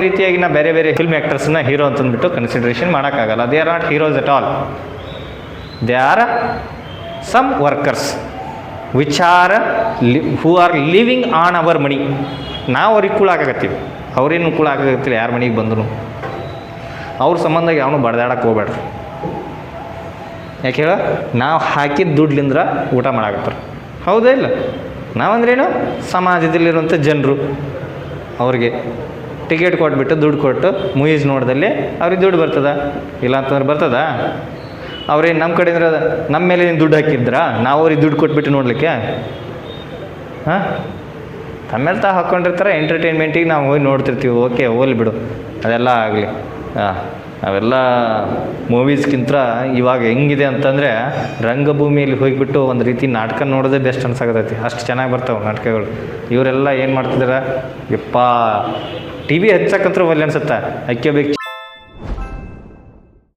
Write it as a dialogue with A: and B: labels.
A: ರೀತಿಯಾಗಿ ನಾ ಬೇರೆ ಬೇರೆ ಫಿಲ್ಮ್ ಆ್ಯಕ್ಟರ್ಸ್ನ ಹೀರೋ ಅಂತಂದ್ಬಿಟ್ಟು ಕನ್ಸಿಡರೇಷನ್ ಮಾಡೋಕ್ಕಾಗಲ್ಲ. They are not heroes at all. They are some workers which are who are living on our money. ನಾವು ಅವ್ರಿಗೆ ಕೂಳಾಗತ್ತೀವಿ, ಅವ್ರೇನು ಕೂಳಾಗತ್ತಿಲ್ಲ. ಯಾರ ಮನೆಗೆ ಬಂದ್ರು ಅವ್ರ ಸಂಬಂಧ ಯಾವನು ಬಡ್ದಾಡಕ್ಕೆ ಹೋಗ್ಬೇಡ್ರಿ. ಯಾಕೆ ಹೇಳ, ನಾವು ಹಾಕಿದ ದುಡ್ಲಿಂದ್ರ ಊಟ ಮಾಡಾಕತ್ತಾರೆ. ಹೌದಾ ಇಲ್ಲ? ನಾವಂದ್ರೇನು, ಸಮಾಜದಲ್ಲಿರುವಂಥ ಜನರು ಅವ್ರಿಗೆ ಟಿಕೆಟ್ ಕೊಟ್ಬಿಟ್ಟು ದುಡ್ಡು ಕೊಟ್ಟು ಮೂವೀಸ್ ನೋಡ್ದಲ್ಲಿ ಅವ್ರಿಗೆ ದುಡ್ಡು ಬರ್ತದ? ಇಲ್ಲ ಅಂತಂದ್ರೆ ಬರ್ತದ? ಅವ್ರೇನು ನಮ್ಮ ಕಡೆಯಿಂದ ನಮ್ಮ ಮೇಲೆ ಏನು ದುಡ್ಡು ಹಾಕಿದ್ರಾ? ನಾವು ಅವ್ರಿಗೆ ದುಡ್ಡು ಕೊಟ್ಬಿಟ್ಟು ನೋಡಲಿಕ್ಕೆ? ಹಾಂ, ತಮ್ಮೇಲೆ ತಾ ಹಾಕ್ಕೊಂಡಿರ್ತಾರೆ. ಎಂಟರ್ಟೈನ್ಮೆಂಟಿಗೆ ನಾವು ಹೋಗಿ ನೋಡ್ತಿರ್ತೀವಿ. ಓಕೆ, ಹೋಗ್ಲಿ ಬಿಡು, ಅದೆಲ್ಲ ಆಗಲಿ. ಹಾಂ, ಅವೆಲ್ಲ ಮೂವೀಸ್ಗಿಂತ ಇವಾಗ ಹೆಂಗಿದೆ ಅಂತಂದರೆ ರಂಗಭೂಮಿಯಲ್ಲಿ ಹೋಗಿಬಿಟ್ಟು ಒಂದು ರೀತಿ ನಾಟಕ ನೋಡೋದೇ ಬೆಸ್ಟ್ ಅನ್ಸಾಕತ್ತೈತಿ. ಅಷ್ಟು ಚೆನ್ನಾಗಿ ಬರ್ತಾವೆ ನಾಟಕಗಳು. ಇವರೆಲ್ಲ ಏನು ಮಾಡ್ತಿದಾರೆ, ಯಪ್ಪ ಟಿ ವಿ ಹಚ್ಚಕ್ಕಂತೂ ಒಲ್ಲೆ ಅನ್ಸುತ್ತೆ. ಅಕ್ಕಿ ಬೇಕು